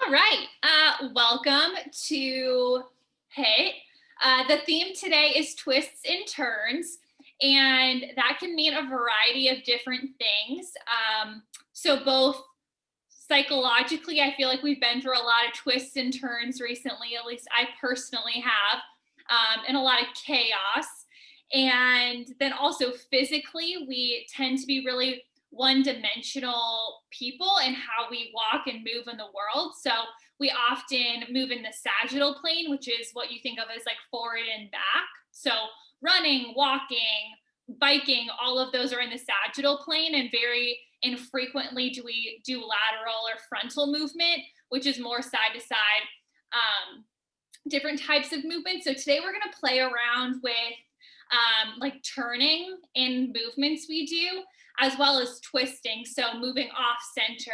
All right. Welcome to HIT. The theme today is twists and turns, and that can mean a variety of different things. So, both psychologically, I feel like we've been through a lot of twists and turns recently, at least I personally have, and a lot of chaos. And then also physically, we tend to be really one dimensional people in how we walk and move in the world. So we often move in the sagittal plane, which is what you think of as like forward and back. So running, walking, biking, all of those are in the sagittal plane, and very infrequently do we do lateral or frontal movement, which is more side to side, different types of movement. So today we're going to play around with like turning in movements we do, as well as twisting. So moving off center,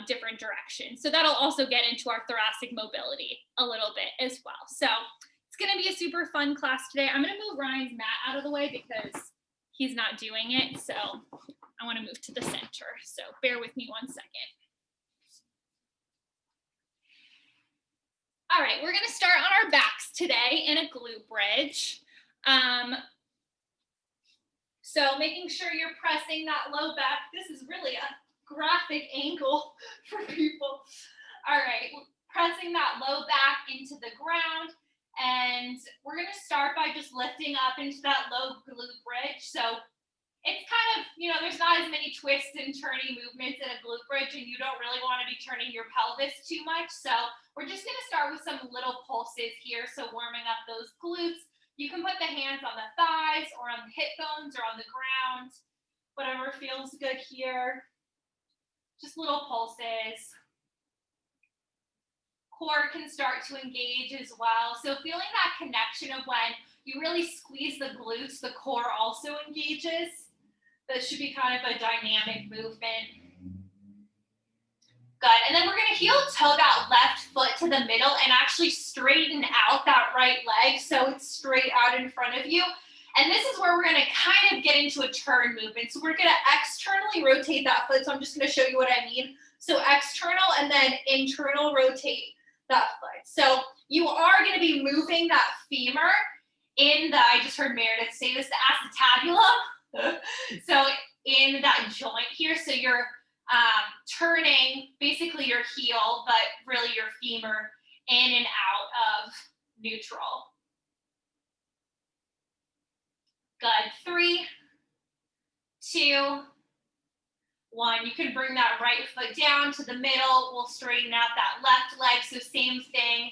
different directions. So that'll also get into our thoracic mobility a little bit as well. So it's going to be a super fun class today. I'm going to move Ryan's mat out of the way because he's not doing it. So I want to move to the center. So bear with me 1 second. All right, we're going to start on our backs today in a glute bridge. So making sure you're pressing that low back. This is really a graphic angle for people. All right, pressing that low back into the ground. And we're going to start by just lifting up into that low glute bridge. So it's kind of, there's not as many twists and turning movements in a glute bridge, and you don't really want to be turning your pelvis too much. So we're just going to start with some little pulses here. So warming up those glutes. You can put the hands on the thighs or on the hip bones or on the ground, whatever feels good here. Just little pulses. Core can start to engage as well. So feeling that connection of when you really squeeze the glutes, the core also engages. That should be kind of a dynamic movement. Good. And then we're going to heel toe that left foot to the middle and actually straighten out that right leg so it's straight out in front of you. And this is where we're going to kind of get into a turn movement. So we're going to externally rotate that foot. So I'm just going to show you what I mean. So external and then internal rotate that foot. So you are going to be moving that femur in the, I just heard Meredith say this, the acetabulum. So in that joint here. So you're turning basically your heel, but really your femur in and out of neutral. Good. 3, 2, 1. You can bring that right foot down to the middle. We'll straighten out that left leg. So same thing,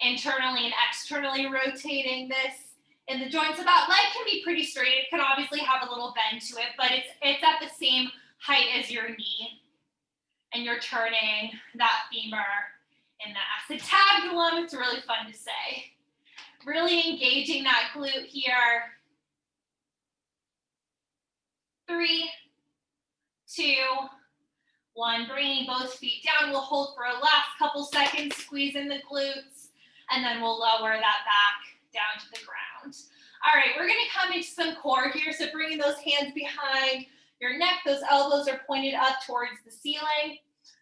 internally and externally rotating this in the joint. So that leg can be pretty straight. It can obviously have a little bend to it, but it's at the same height as your knee. And you're turning that femur in the acetabulum. It's really fun to say. Really engaging that glute here. 3, 2, 1. Bringing both feet down. We'll hold for a last couple seconds, squeezing the glutes, and then we'll lower that back down to the ground. All right, we're going to come into some core here. So bringing those hands behind your neck, those elbows are pointed up towards the ceiling.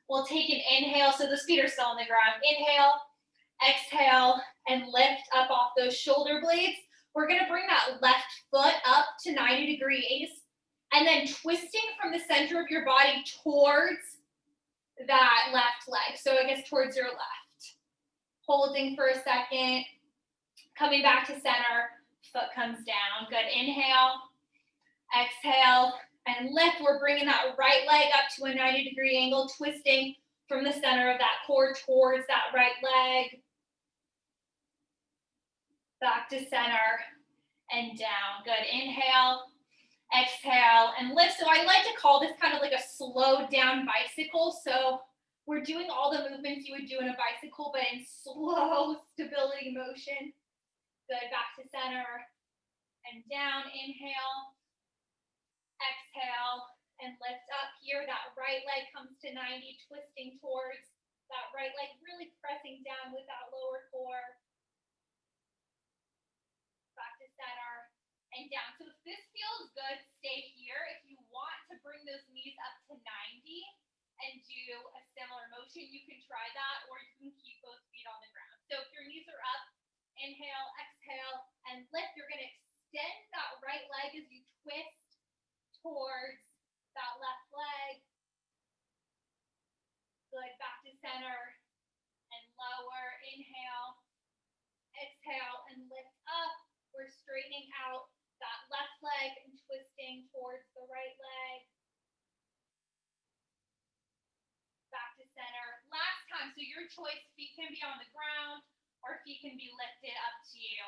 We'll take an inhale. So those feet are still on the ground. Inhale, exhale, and lift up off those shoulder blades. We're going to bring that left foot up to 90 degrees and then twisting from the center of your body towards that left leg. So I guess towards your left. Holding for a second, coming back to center, foot comes down. Good. Inhale, exhale, and lift. We're bringing that right leg up to a 90-degree angle, twisting from the center of that core towards that right leg. Back to center and down. Good. Inhale, exhale, and lift. So I like to call this kind of like a slowed down bicycle. So we're doing all the movements you would do in a bicycle, but in slow stability motion. Good. Back to center and down. Inhale, exhale, and lift up here. That right leg comes to 90, twisting towards that right leg, really pressing down with that lower core. Back to center and down. So if this feels good, stay here. If you want to bring those knees up to 90 and do a similar motion. You can try that, or you can keep both feet on the ground. So if your knees are up, inhale, exhale, and lift. You're going to extend that right leg as you twist towards that left leg. Good, back to center and lower. Inhale, exhale, and lift up. We're straightening out that left leg and twisting towards the right leg. Back to center. Last time, so your choice, feet can be on the ground or feet can be lifted, up to you.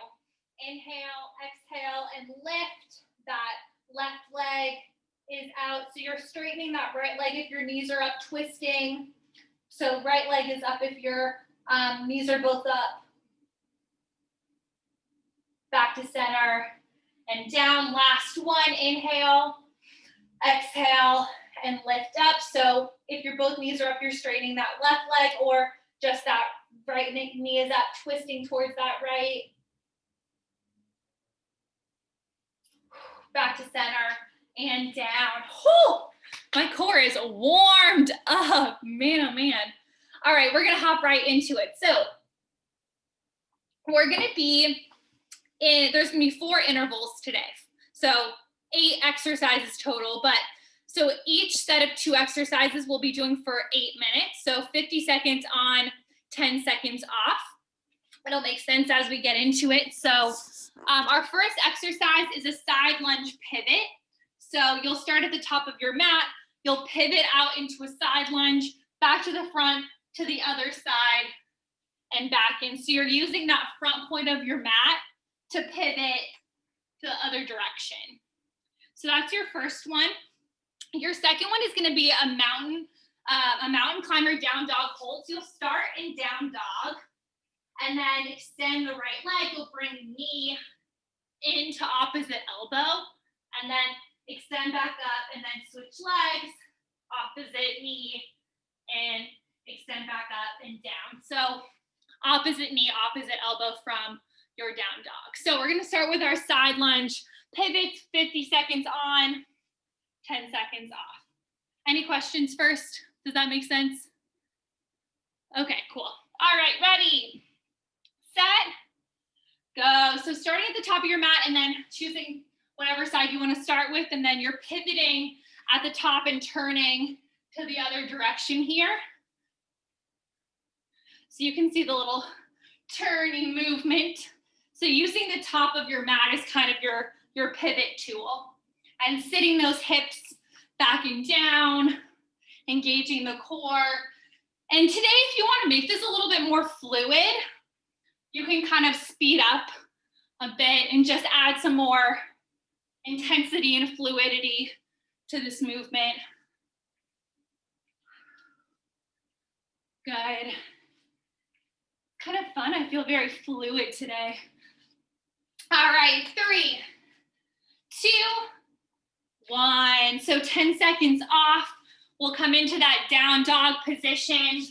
Inhale, exhale, and lift. That left leg is out. So you're straightening that right leg if your knees are up, twisting. So right leg is up if your knees are both up. Back to center and down. Last one. Inhale, exhale, and lift up. So if your both knees are up, you're straightening that left leg, or just that right knee is up, twisting towards that right. Back to center and down. Whew, my core is warmed up, man, oh man. All right, we're gonna hop right into it. So we're gonna be there's gonna be 4 intervals today. So 8 exercises total, but so each set of 2 exercises we'll be doing for 8 minutes. So 50 seconds on, 10 seconds off. It'll make sense as we get into it. So our first exercise is a side lunge pivot. So you'll start at the top of your mat, you'll pivot out into a side lunge, back to the front, to the other side, and back in. So you're using that front point of your mat to pivot to the other direction. So that's your first one. Your second one is gonna be a mountain climber down dog hold. So you'll start in down dog, and then extend the right leg. You'll bring knee into opposite elbow, and then extend back up, and then switch legs, opposite knee, and extend back up and down. So opposite knee, opposite elbow from your down dog. So we're gonna start with our side lunge pivots, 50 seconds on, 10 seconds off. Any questions first? Does that make sense? Okay, cool. All right, ready, set, go. So starting at the top of your mat and then choosing whatever side you want to start with, and then you're pivoting at the top and turning to the other direction here. So you can see the little turning movement. So using the top of your mat is kind of your pivot tool, and sitting those hips back and down, engaging the core. And today, if you want to make this a little bit more fluid, you can kind of speed up a bit and just add some more intensity and fluidity to this movement. Good. Kind of fun. I feel very fluid today. All right, 3, 2, 1. So 10 seconds off. We'll come into that down dog position.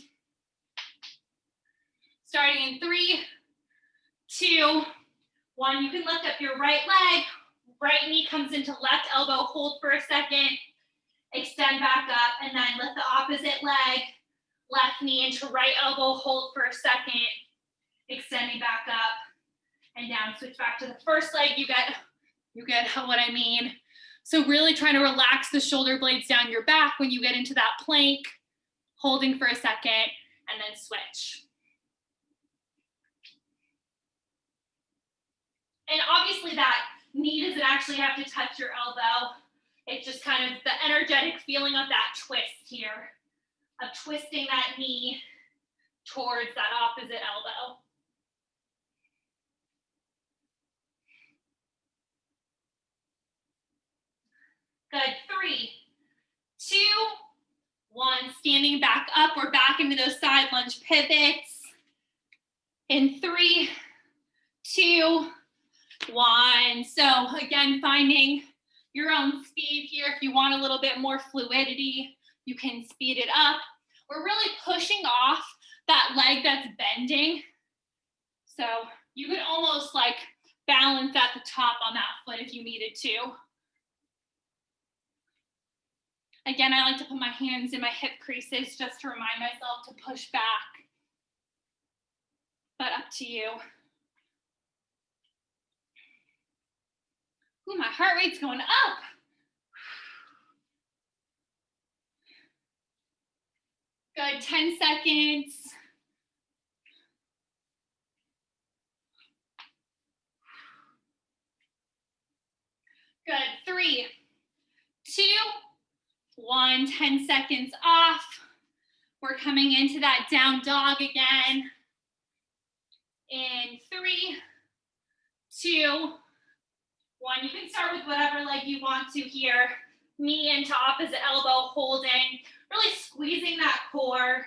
Starting in 3, 2, 1. You can lift up your right leg. Right knee comes into left elbow. Hold for a second. Extend back up, and then lift the opposite leg. Left knee into right elbow. Hold for a second. Extending back up and down. Switch back to the first leg. You get what I mean. So really trying to relax the shoulder blades down your back when you get into that plank, holding for a second, and then switch. And obviously that knee doesn't actually have to touch your elbow. It's just kind of the energetic feeling of that twist here, of twisting that knee towards that opposite elbow. Good, 3, 2, 1. Standing back up, we're back into those side lunge pivots. In 3, 2, 1. So again, finding your own speed here. If you want a little bit more fluidity, you can speed it up. We're really pushing off that leg that's bending. So you could almost like balance at the top on that foot if you needed to. Again, I like to put my hands in my hip creases just to remind myself to push back. But up to you. Ooh, my heart rate's going up. Good, 10 seconds. Good, 3, 2, 1, 10 seconds off. We're coming into that down dog again. In 3, 2, 1. You can start with whatever leg you want to here. Knee into opposite elbow, holding, really squeezing that core.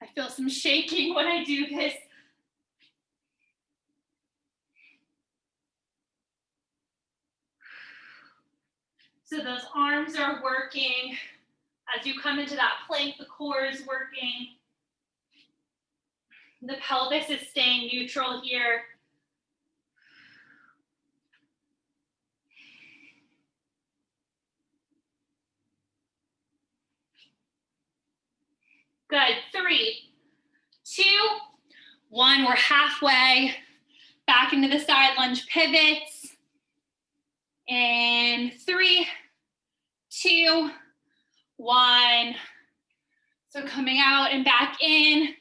I feel some shaking when I do this. So those arms are working. As you come into that plank, the core is working. The pelvis is staying neutral here. Good, 3, 2, 1. We're halfway. Back into the side lunge pivots. In 3, 2, 1. So coming out and back in.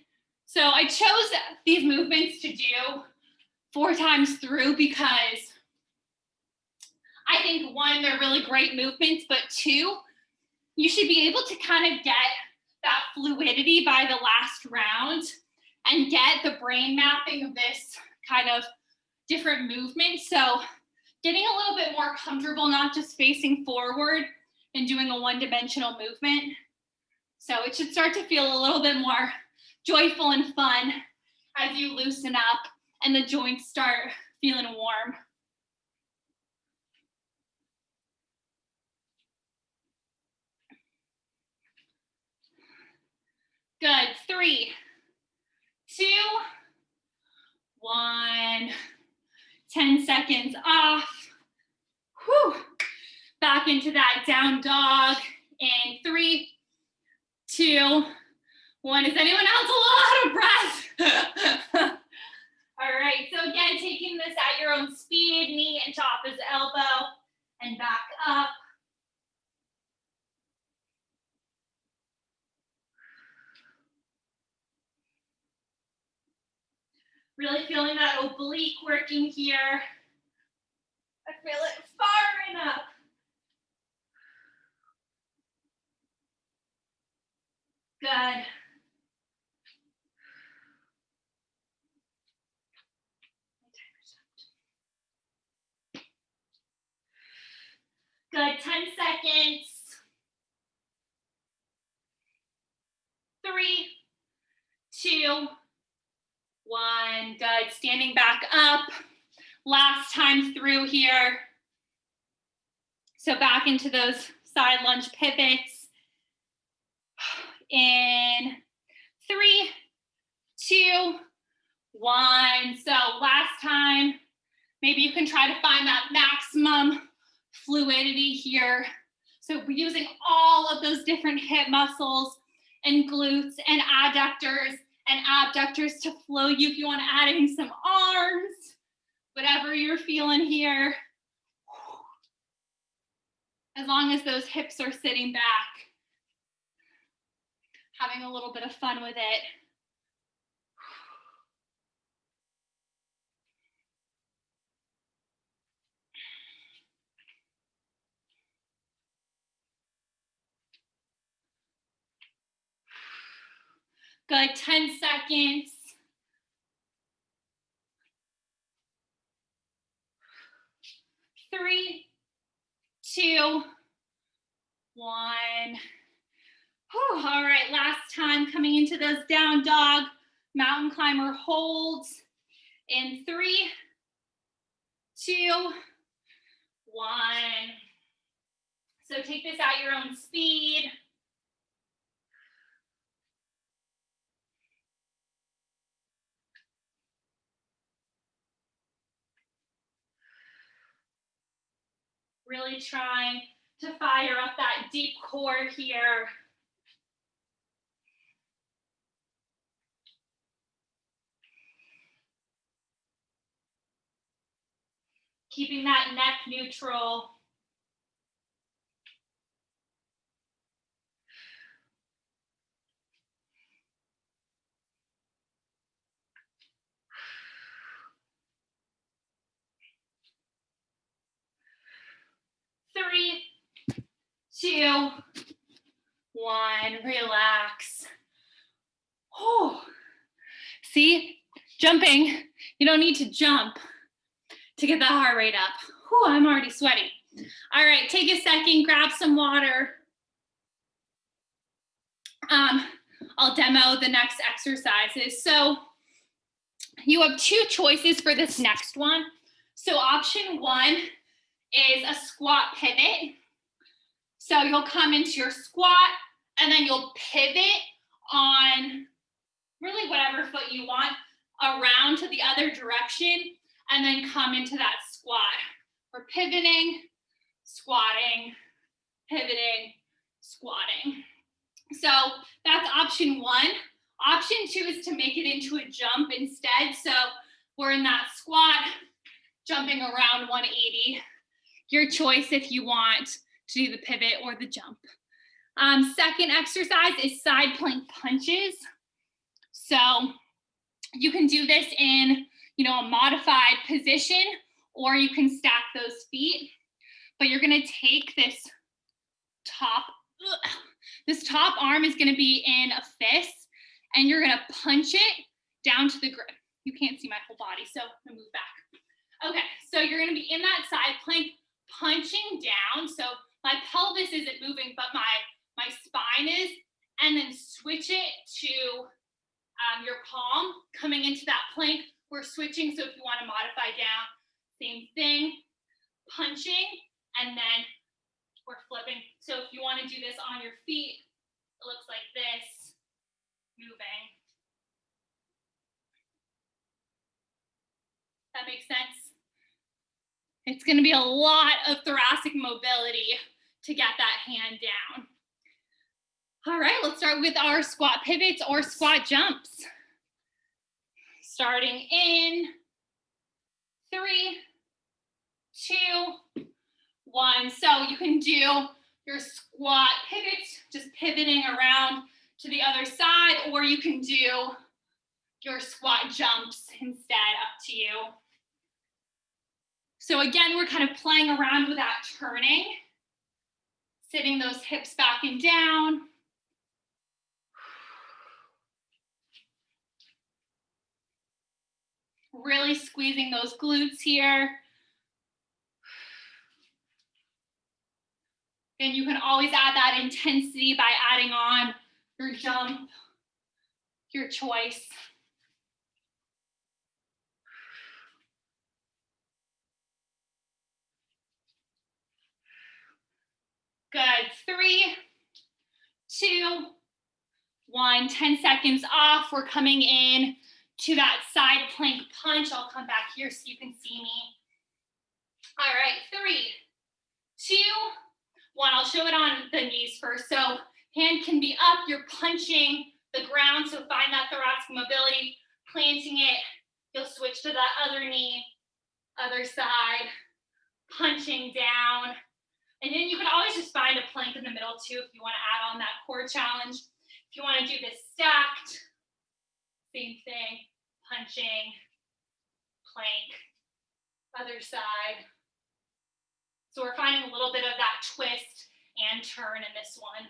So I chose these movements to do 4 times through because I think 1, they're really great movements, but 2, you should be able to kind of get that fluidity by the last round and get the brain mapping of this kind of different movement. So getting a little bit more comfortable, not just facing forward and doing a one-dimensional movement. So it should start to feel a little bit more joyful and fun as you loosen up and the joints start feeling warm. Good, 3, 2, 1. 10 seconds off. Whew. Back into that down dog in 3, 2, 1. Is anyone else a little out of breath? All right, so again, taking this at your own speed, knee into opposite elbow and back up. Really feeling that oblique working here. I feel it firing up. Good. Good, 10 seconds. 3, 2, 1. Good, standing back up. Last time through here. So back into those side lunge pivots. In 3, 2, 1. So last time, maybe you can try to find that maximum fluidity here. So we're using all of those different hip muscles and glutes and adductors and abductors to flow you. If you want to add in some arms, whatever you're feeling here. As long as those hips are sitting back, having a little bit of fun with it. Good, 10 seconds. 3, 2, 1. Whew. All right, last time coming into those down dog, mountain climber holds in 3, 2, 1. So take this at your own speed. Really trying to fire up that deep core here. Keeping that neck neutral. Three, two, one, relax. Oh, see, jumping, you don't need to jump to get that heart rate up. Whew, I'm already sweaty. All right, take a second, grab some water. I'll demo the next exercises. So you have two choices for this next one. So option one is a squat pivot. So you'll come into your squat and then you'll pivot on really whatever foot you want around to the other direction and then come into that squat. We're pivoting, squatting, pivoting, squatting. So that's option one. Option two is to make it into a jump instead. So we're in that squat, jumping around 180. Your choice if you want to do the pivot or the jump. Second exercise is side plank punches. So you can do this in, a modified position, or you can stack those feet. But you're gonna take this top arm is gonna be in a fist, and you're gonna punch it down to the ground. You can't see my whole body, so I'm gonna move back. Okay, so you're gonna be in that side plank, punching down. So my pelvis isn't moving, but my spine is, and then switch it to your palm coming into that plank. We're switching, so if you want to modify down, same thing, punching, and then we're flipping. So if you want to do this on your feet, it looks like this, moving. That makes sense? It's going to be a lot of thoracic mobility to get that hand down. All right, let's start with our squat pivots or squat jumps. Starting in 3, 2, 1. So you can do your squat pivots, just pivoting around to the other side, or you can do your squat jumps instead, up to you. So again, we're kind of playing around with that turning, sitting those hips back and down. Really squeezing those glutes here. And you can always add that intensity by adding on your jump, your choice. Good. 3, 2, 1. 10 seconds off. We're coming in to that side plank punch. I'll come back here so you can see me. All right, 3, 2, 1. I'll show it on the knees first. So hand can be up. You're punching the ground. So find that thoracic mobility, planting it. You'll switch to that other knee, other side, punching down. And then you can always just find a plank in the middle too if you want to add on that core challenge. If you want to do this stacked, same thing, punching, plank, other side. So we're finding a little bit of that twist and turn in this one.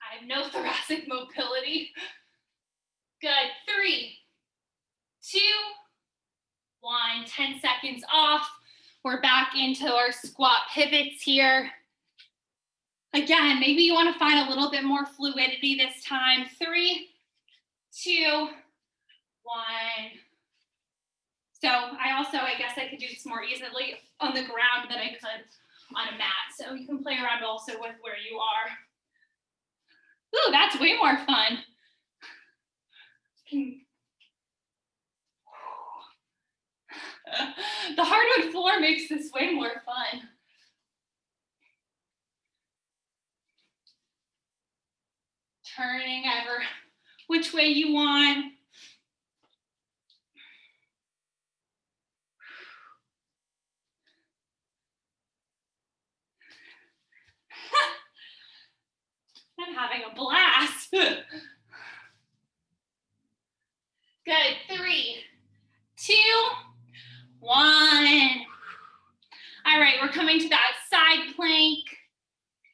I have no thoracic mobility. Good. 3, 2, 1. 10 seconds off. We're back into our squat pivots here. Again, maybe you want to find a little bit more fluidity this time. 3, 2, 1. So I guess I could do this more easily on the ground than I could on a mat. So you can play around also with where you are. Ooh, that's that's way more fun. The hardwood floor makes this way more fun. Turning ever which way you want. I'm having a blast. Good. 3, 2, 1. All right, we're coming to that side plank.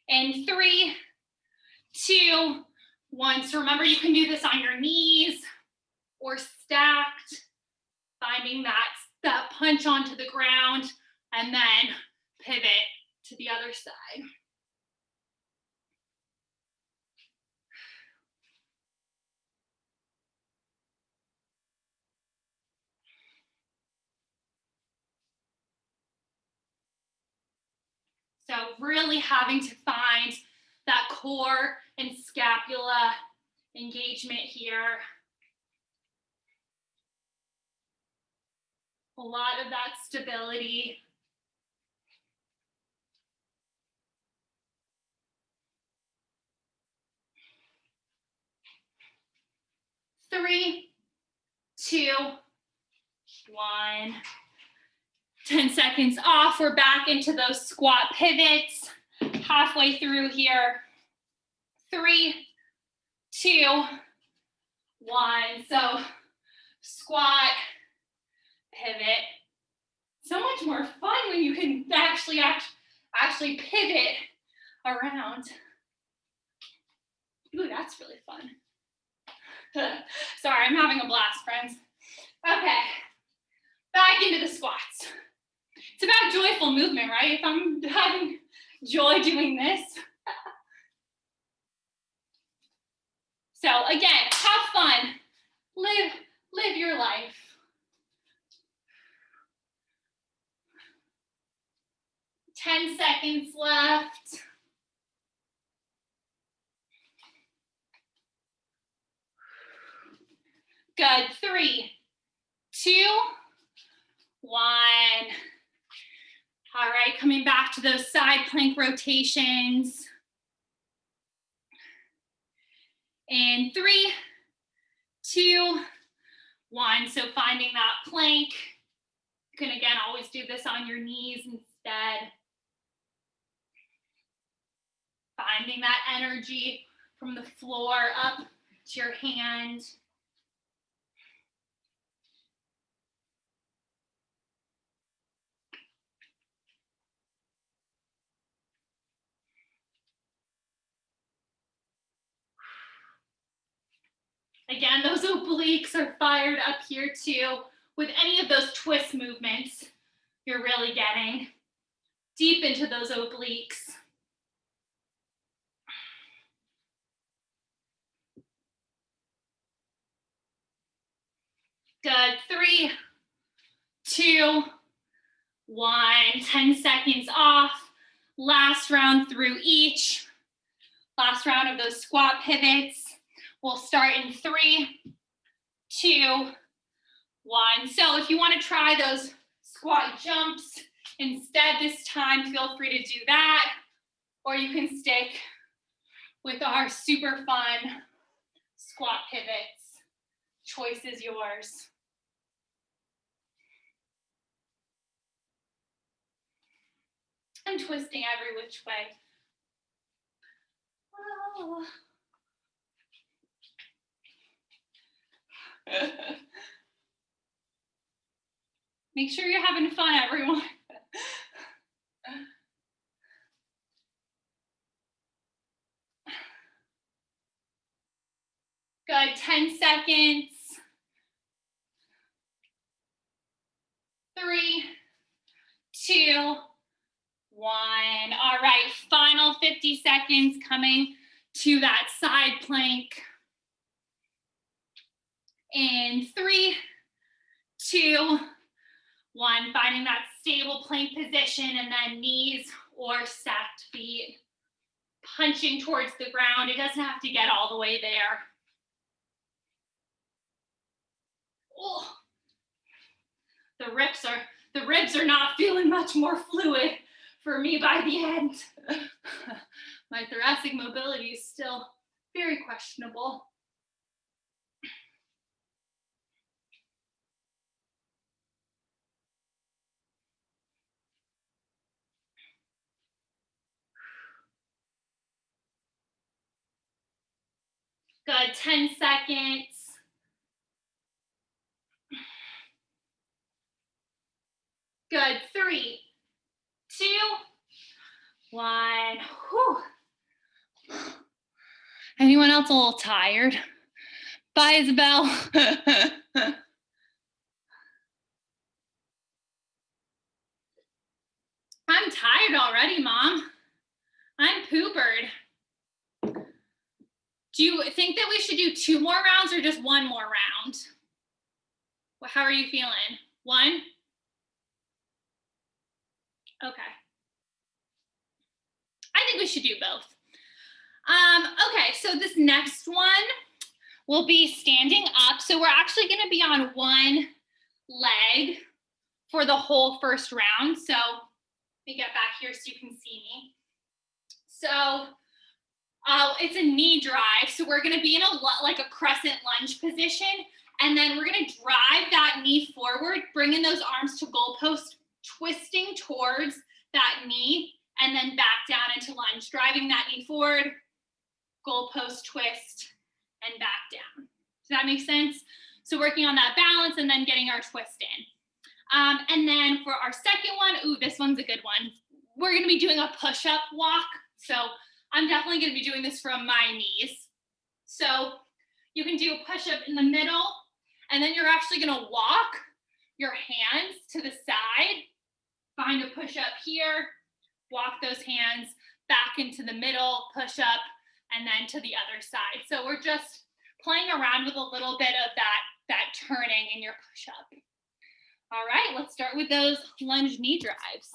In 3, 2, 1. So remember, you can do this on your knees or stacked, finding that punch onto the ground, and then pivot to the other side. So really having to find that core and scapula engagement here. A lot of that stability. Three, 2, 1. 10 seconds off. We're back into those squat pivots. Halfway through here. 3, 2, 1. So squat, pivot. So much more fun when you can actually pivot around. Ooh, that's really fun. Sorry, I'm having a blast, friends. Okay, back into the squats. It's about joyful movement, right? If I'm having joy doing this. So again, have fun. Live your life. Ten seconds left. Good. 3, 2, 1. All right, coming back to those side plank rotations. And 3, 2, 1. So finding that plank. You can again always do this on your knees instead. Finding that energy from the floor up to your hand. Again, those obliques are fired up here too. With any of those twist movements, you're really getting deep into those obliques. Good. 3, 2, 1. 10 seconds off. Last round through each. Last round of those squat pivots. We'll start in 3, 2, 1. So if you want to try those squat jumps instead this time, feel free to do that. Or you can stick with our super fun squat pivots. Choice is yours. I'm twisting every which way. Oh. Make sure you're having fun, everyone. Good. 10 seconds. 3, 2, 1. All right, final 50 seconds coming to that side plank. In 3, 2, 1. Finding that stable plank position and then knees or stacked feet. punching towards the ground. It doesn't have to get all the way there. Oh, the ribs are not feeling much more fluid for me by the end. My thoracic mobility is still very questionable. Good, 10 seconds. Good, 3, 2, 1. Whew. Anyone else a little tired? Bye, Isabel. I'm tired already, Mom. I'm poopered. Do you think that we should do 2 more rounds or just 1 more round? Well, how are you feeling? 1? Okay. I think we should do both. Okay, so this next one will be standing up. So we're actually gonna be on one leg for the whole first round. So let me get back here so you can see me. So it's a knee drive. So we're gonna be in like a crescent lunge position, and then we're gonna drive that knee forward, bringing those arms to goalpost, twisting towards that knee, and then back down into lunge, driving that knee forward, goalpost twist, and back down. Does that make sense? So working on that balance and then getting our twist in. And then for our second one, ooh, this one's a good one. We're gonna be doing a push-up walk. So I'm definitely gonna be doing this from my knees. So you can do a push-up in the middle, and then you're actually gonna walk your hands to the side, find a push-up here, walk those hands back into the middle, push up, and then to the other side. So we're just playing around with a little bit of that turning in your push-up. All right, let's start with those lunge knee drives.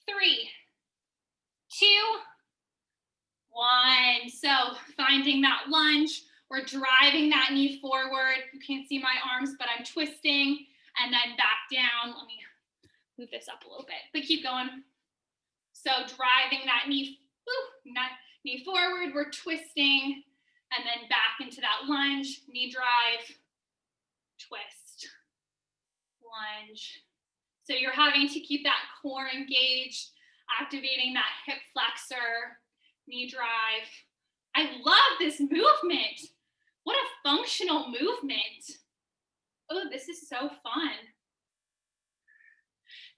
3, 2, 1. So finding that lunge, we're driving that knee forward. You can't see my arms, but I'm twisting, and then back down. Let me move this up a little bit, but keep going. So driving that knee, knee forward, we're twisting, and then back into that lunge, knee drive, twist, lunge. So you're having to keep that core engaged, activating that hip flexor, knee drive. I love this movement. What a functional movement. Oh, this is so fun.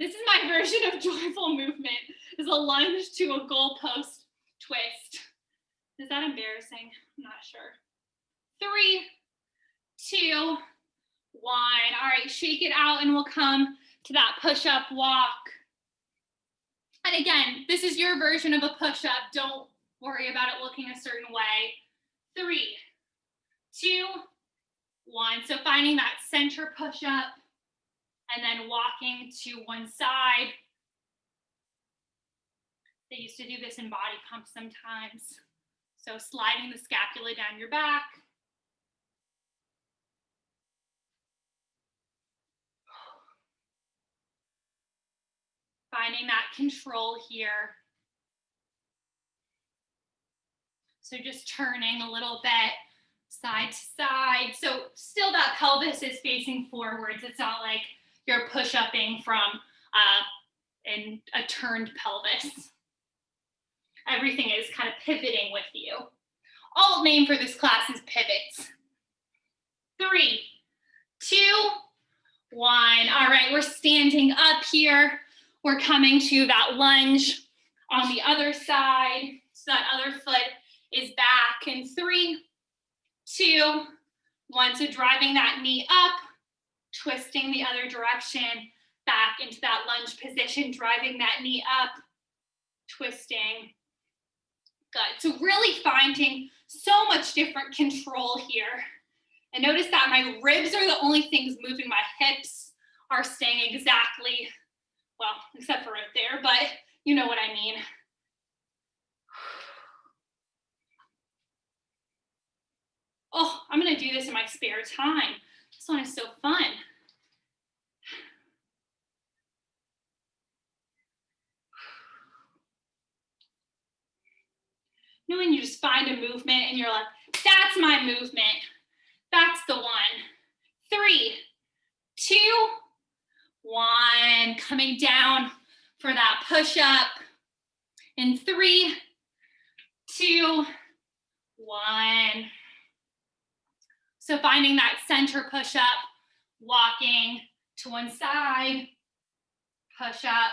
This is my version of joyful movement, is a lunge to a goalpost twist. Is that embarrassing? I'm not sure. 3, 2, 1. All right, shake it out and we'll come to that push-up walk. And again, this is your version of a push-up. Don't worry about it looking a certain way. 3, 2, 1. So finding that center push-up and then walking to one side. They used to do this in body pump sometimes. So sliding the scapula down your back. Finding that control here. So just turning a little bit side to side. So still that pelvis is facing forwards. It's not like you're push-upping from a turned pelvis. Everything is kind of pivoting with you. Alt name for this class is pivots. 3, 2, 1. All right, we're standing up here. We're coming to that lunge on the other side. So that other foot is back in 3, 2, 1. So driving that knee up, twisting the other direction, back into that lunge position, driving that knee up, twisting. Good. So really finding so much different control here. And notice that my ribs are the only things moving. My hips are staying exactly, well, except for right there, but You know what I mean. Oh, I'm gonna do this in my spare time. This one is so fun. You know when you just find a movement and you're like, that's my movement. That's the one. 3, 2, 1. Coming down for that push up. In 3, 2, 1. So finding that center push up, walking to one side, push up,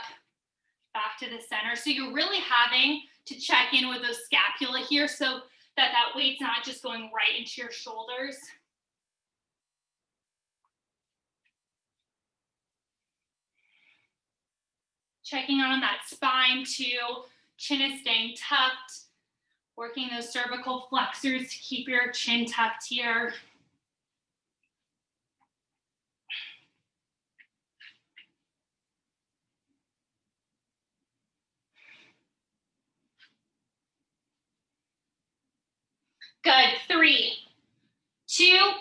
back to the center. So you're really having to check in with those scapula here so that that weight's not just going right into your shoulders. Checking on that spine too. Chin is staying tucked. Working those cervical flexors to keep your chin tucked here. Good. 3, 2,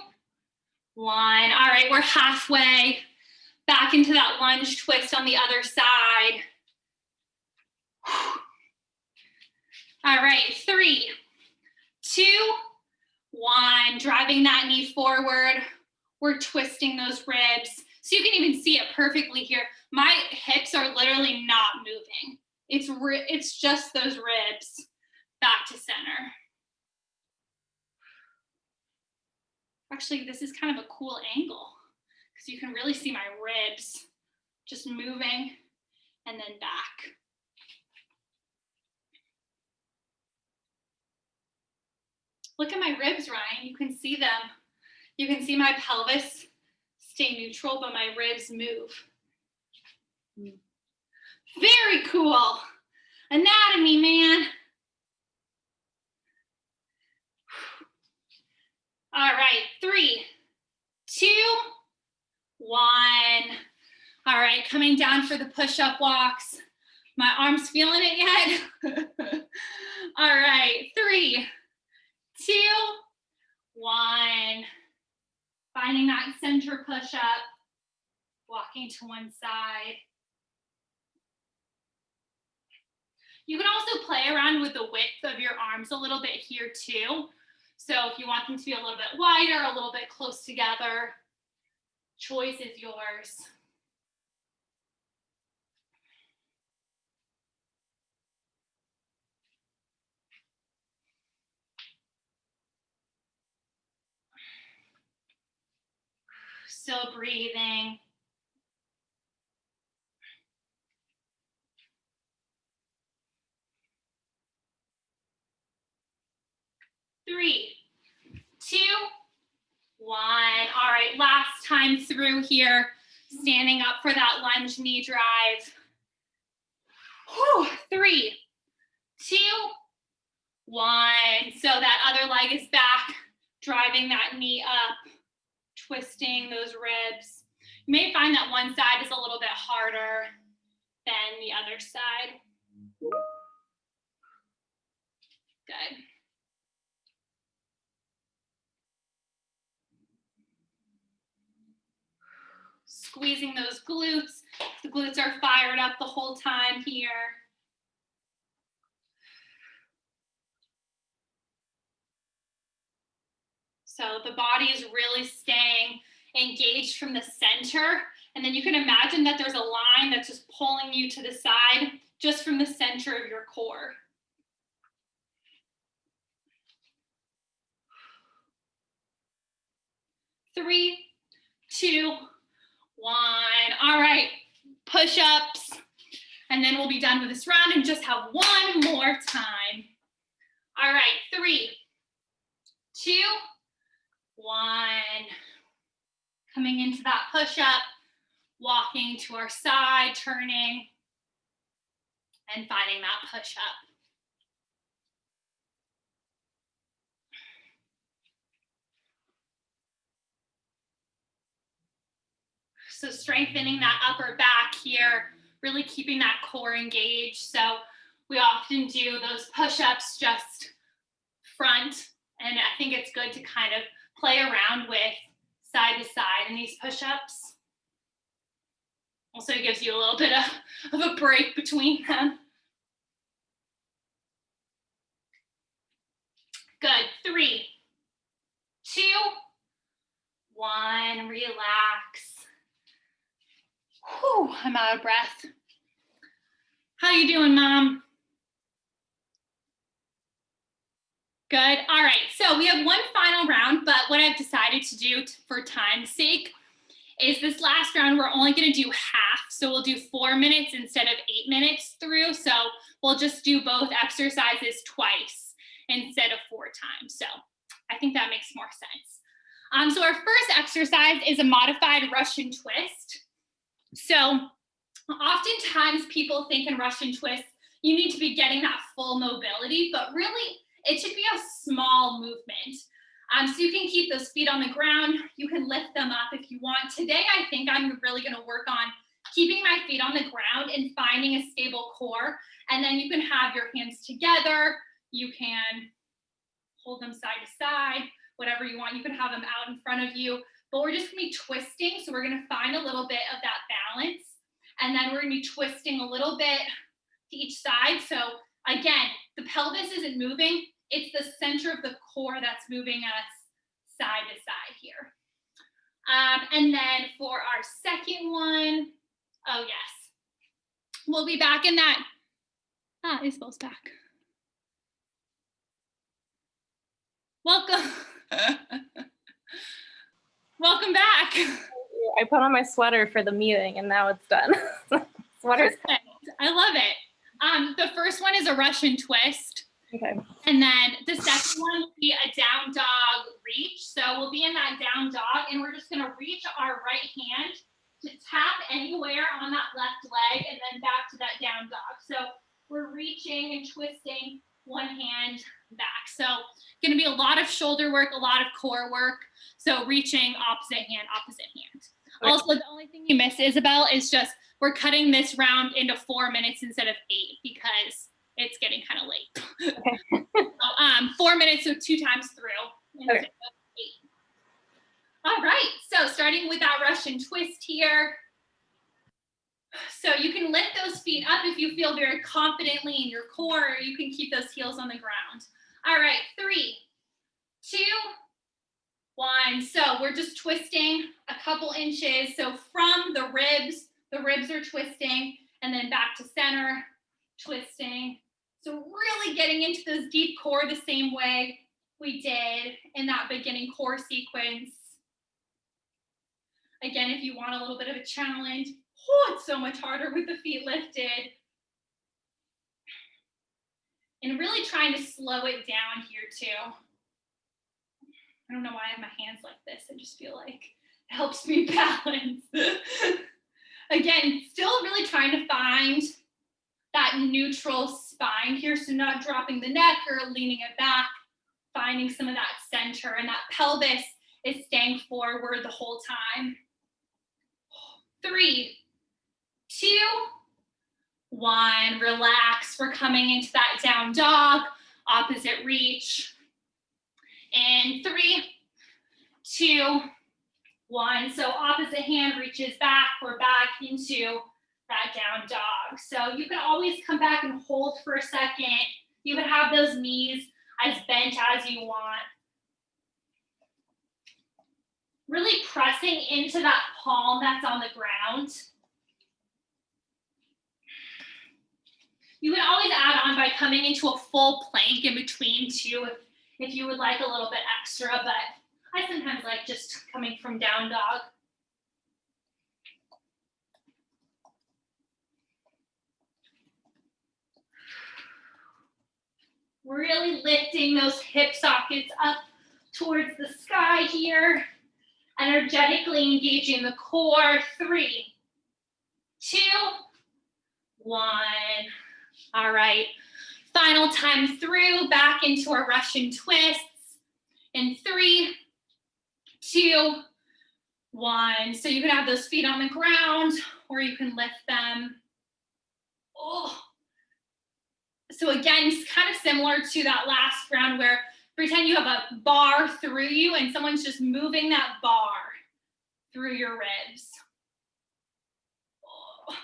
1. All right, we're halfway. Back into that lunge twist on the other side. All right, 3, 2, 1. Driving that knee forward. We're twisting those ribs. So you can even see it perfectly here. My hips are literally not moving. It's just those ribs back to center. Actually, this is kind of a cool angle because you can really see my ribs just moving and then back. Look at my ribs, Ryan. You can see them. You can see my pelvis stay neutral, but my ribs move. Very cool. Anatomy, man. All right, 3, 2, 1. All right, coming down for the push-up walks. My arms feeling it yet? All right, 3, 2, 1. Finding that center push-up, walking to one side. You can also play around with the width of your arms a little bit here too. So if you want them to be a little bit wider, a little bit close together, choice is yours. Still breathing. Three, 2, 1. All right, last time through here, standing up for that lunge knee drive. Whew. 3, 2, 1. So that other leg is back, driving that knee up, twisting those ribs. You may find that one side is a little bit harder than the other side. Good. Squeezing those glutes. The glutes are fired up the whole time here. So the body is really staying engaged from the center. And then you can imagine that there's a line that's just pulling you to the side just from the center of your core. Three, 2, 1. All right, push-ups. And then we'll be done with this round and just have one more time. All right, 3, 2, 1. Coming into that push-up, walking to our side, turning, and finding that push-up. So strengthening that upper back here, really keeping that core engaged. So we often do those push-ups just front, and I think it's good to kind of play around with side to side in these push-ups. Also, it gives you a little bit of a break between them. Good. 3, 2, 1. Relax. Whew, I'm out of breath. How you doing, Mom? Good. All right. So we have one final round, but what I've decided to do for time's sake is this last round, we're only going to do half. So we'll do 4 minutes instead of 8 minutes through. So we'll just do both exercises twice instead of 4 times. So I think that makes more sense. So our first exercise is a modified Russian twist. So oftentimes people think in Russian twists, you need to be getting that full mobility, but really it should be a small movement. So you can keep those feet on the ground. You can lift them up if you want. Today, I think I'm really going to work on keeping my feet on the ground and finding a stable core. And then you can have your hands together. You can hold them side to side, whatever you want. You can have them out in front of you. But we're just going to be twisting. So we're going to find a little bit of that balance. And then we're going to be twisting a little bit to each side. So again, the pelvis isn't moving. It's the center of the core that's moving us side to side here. And then for our second one, oh yes, we'll be back in that. Isabel's back. Welcome. Welcome back. I put on my sweater for the meeting and now it's done. Sweater's perfect. I love it. The first one is a Russian twist. Okay. And then the second one will be a down dog reach. So we'll be in that down dog and we're just going to reach our right hand to tap anywhere on that left leg and then back to that down dog. So we're reaching and twisting one hand back. So going to be a lot of shoulder work, a lot of core work. So reaching opposite hand, opposite hand. Okay. Also, the only thing you miss, Isabel, is just we're cutting this round into 4 minutes instead of 8 because it's getting kind of late. Okay. So, 4 minutes, so 2 times through instead of 8. All right, so starting with that Russian twist here. So you can lift those feet up if you feel very confidently in your core, or you can keep those heels on the ground. All right, 3, 2, 1. So we're just twisting a couple inches. So from the ribs are twisting, and then back to center, twisting. So really getting into those deep core the same way we did in that beginning core sequence. Again, if you want a little bit of a challenge, it's so much harder with the feet lifted. And really trying to slow it down here too. I don't know why I have my hands like this. I just feel like it helps me balance. Again, still really trying to find that neutral spine here. So not dropping the neck or leaning it back, finding some of that center, and that pelvis is staying forward the whole time. 3, 2, 1. Relax. We're coming into that down dog, opposite reach. And 3, 2, 1. So opposite hand reaches back. We're back into that down dog. So you can always come back and hold for a second. You can have those knees as bent as you want. Really pressing into that palm that's on the ground. You can always add on by coming into a full plank in between too, if you would like a little bit extra, but I sometimes like just coming from down dog. Really lifting those hip sockets up towards the sky here. Energetically engaging the core. 3, 2, 1. All right. Final time through, back into our Russian twists. In 3, 2, 1. So you can have those feet on the ground or you can lift them. Oh. So again, it's kind of similar to that last round where pretend you have a bar through you and someone's just moving that bar through your ribs. Oh.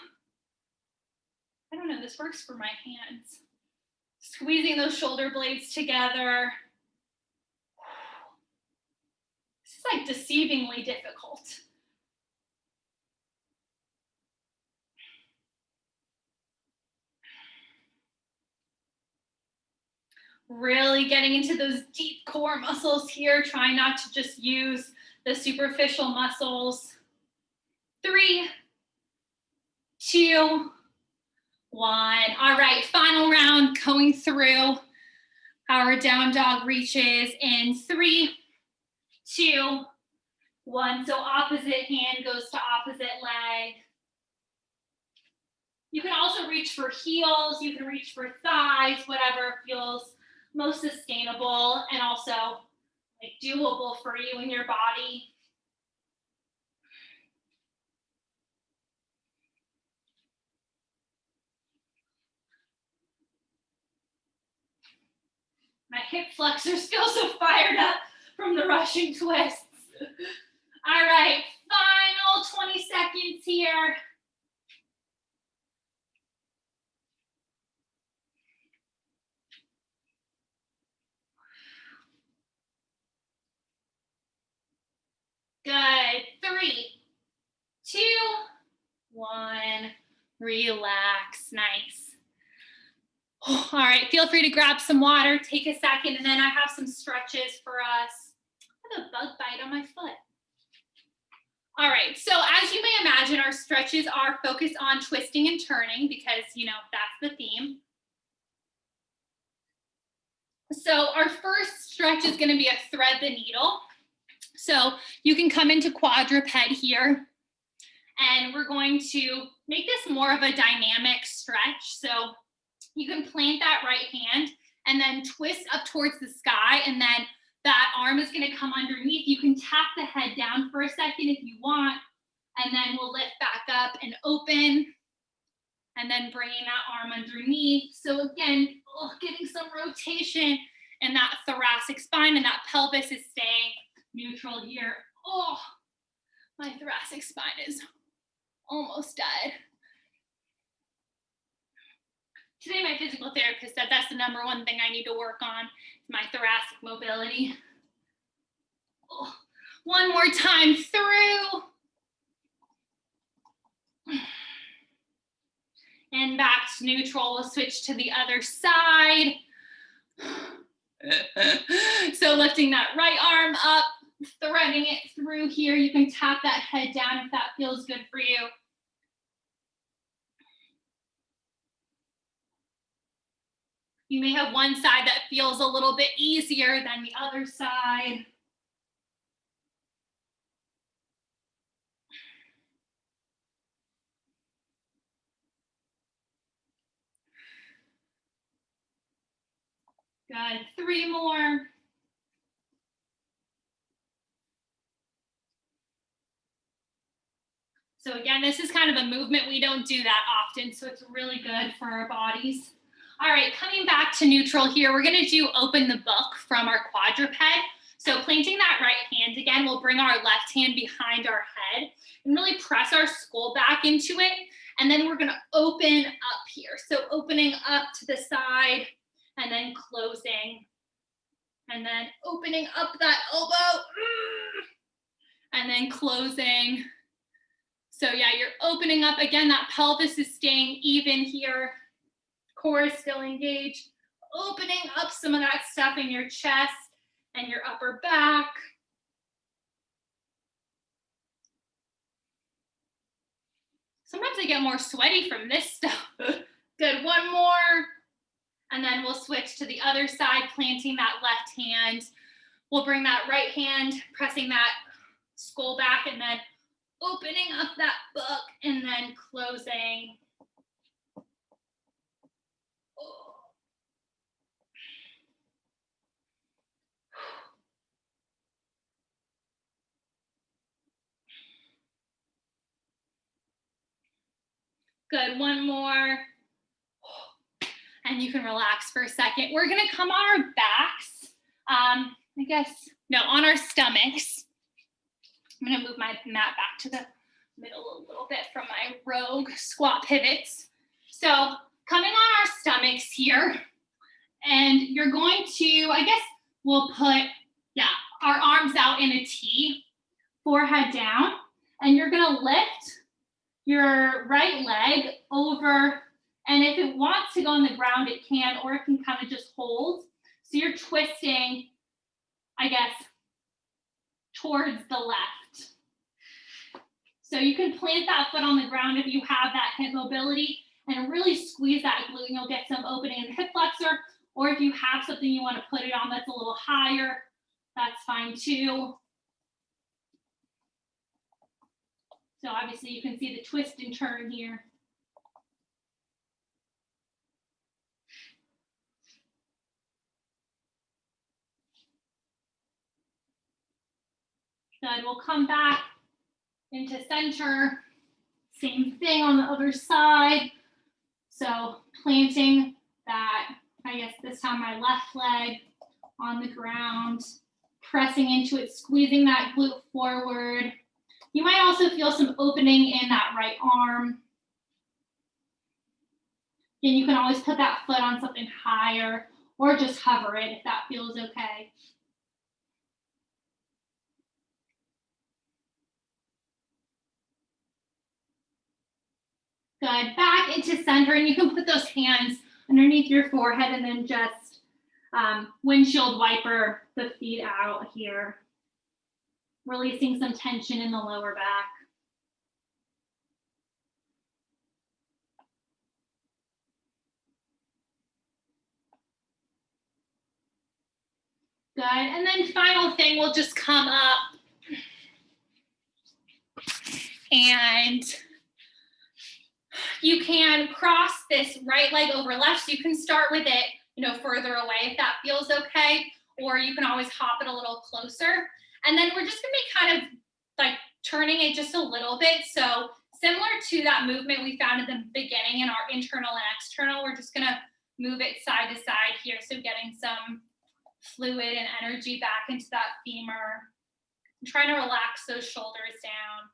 I don't know, this works for my hands. Squeezing those shoulder blades together. This is like deceivingly difficult. Really getting into those deep core muscles here. Trying not to just use the superficial muscles. 3, 2, 1. All right, final round going through our down dog reaches in 3, 2, 1. So opposite hand goes to opposite leg. You can also reach for heels, you can reach for thighs, whatever feels most sustainable and also like doable for you and your body. My hip flexors feel so fired up from the rushing twists. All right, final 20 seconds here. Good. 3, 2, 1. Relax. Nice. All right, feel free to grab some water, take a second, and then I have some stretches for us. I have a bug bite on my foot. All right, so as you may imagine, our stretches are focused on twisting and turning because, you know, that's the theme. So our first stretch is going to be a thread the needle. So you can come into quadruped here, and we're going to make this more of a dynamic stretch. So you can plant that right hand and then twist up towards the sky, and then that arm is going to come underneath. You can tap the head down for a second if you want, and then we'll lift back up and open, and then bringing that arm underneath. So again, getting some rotation in that thoracic spine, and that pelvis is staying neutral here. Oh, my thoracic spine is almost dead. Today, my physical therapist said that's the number one thing I need to work on, is my thoracic mobility. Oh, one more time through. And back to neutral. We'll switch to the other side. So lifting that right arm up, threading it through here. You can tap that head down if that feels good for you. You may have one side that feels a little bit easier than the other side. Good. 3 more. So again, this is kind of a movement we don't do that often, so it's really good for our bodies. All right, coming back to neutral here, we're gonna do open the book from our quadruped. So planting that right hand again, we'll bring our left hand behind our head and really press our skull back into it. And then we're gonna open up here. So opening up to the side and then closing. And then opening up that elbow and then closing. So yeah, you're opening up. Again, that pelvis is staying even here. Core is still engaged. Opening up some of that stuff in your chest and your upper back. Sometimes I get more sweaty from this stuff. Good, 1 more. And then we'll switch to the other side, planting that left hand. We'll bring that right hand, pressing that skull back, and then opening up that book and then closing. Good, 1 more. and you can relax for a second. We're gonna come on our backs, on our stomachs. I'm gonna move my mat back to the middle a little bit from my rogue squat pivots. So coming on our stomachs here, and you're going to, we'll put, our arms out in a T, forehead down, and you're gonna lift your right leg over, and if it wants to go on the ground, it can, or it can kind of just hold. So you're twisting, towards the left. So you can plant that foot on the ground if you have that hip mobility and really squeeze that glute, and you'll get some opening in the hip flexor. Or if you have something you want to put it on that's a little higher, that's fine too. So obviously you can see the twist and turn here. Good, we'll come back into center. Same thing on the other side. So planting that, this time my left leg on the ground, pressing into it, squeezing that glute forward. You might also feel some opening in that right arm. And you can always put that foot on something higher or just hover it if that feels okay. Good, back into center, and you can put those hands underneath your forehead and then just windshield wiper the feet out here, releasing some tension in the lower back. Good, and then final thing, we'll just come up and you can cross this right leg over left. So you can start with it, further away if that feels okay, or you can always hop it a little closer. And then we're just gonna be kind of like turning it just a little bit. So similar to that movement we found at the beginning in our internal and external, we're just gonna move it side to side here. So getting some fluid and energy back into that femur. I'm trying to relax those shoulders down.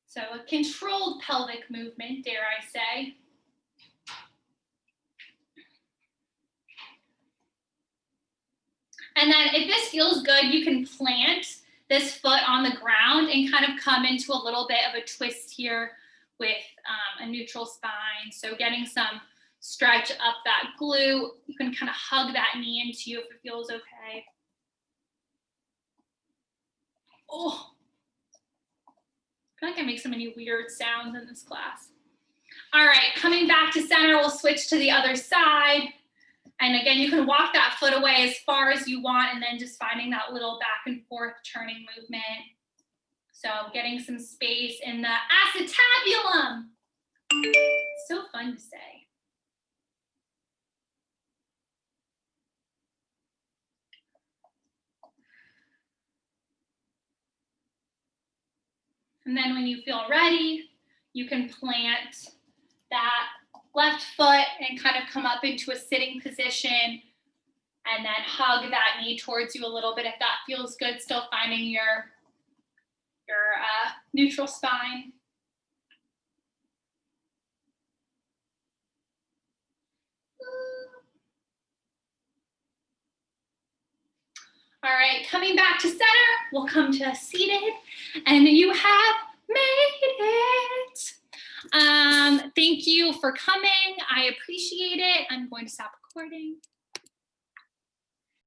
So a controlled pelvic movement, dare I say. And then if this feels good, you can plant this foot on the ground and kind of come into a little bit of a twist here with a neutral spine. So getting some stretch up that glute. You can kind of hug that knee into you if it feels okay. Oh, I feel like I make so many weird sounds in this class. All right, coming back to center, we'll switch to the other side. And again, you can walk that foot away as far as you want and then just finding that little back and forth turning movement. So getting some space in the acetabulum. So fun to say. And then when you feel ready, you can plant that left foot and kind of come up into a sitting position and then hug that knee towards you a little bit if that feels good, still finding your neutral spine. All right, coming back to center, we'll come to seated, and you have made it. Thank you for coming. I appreciate it. I'm going to stop recording.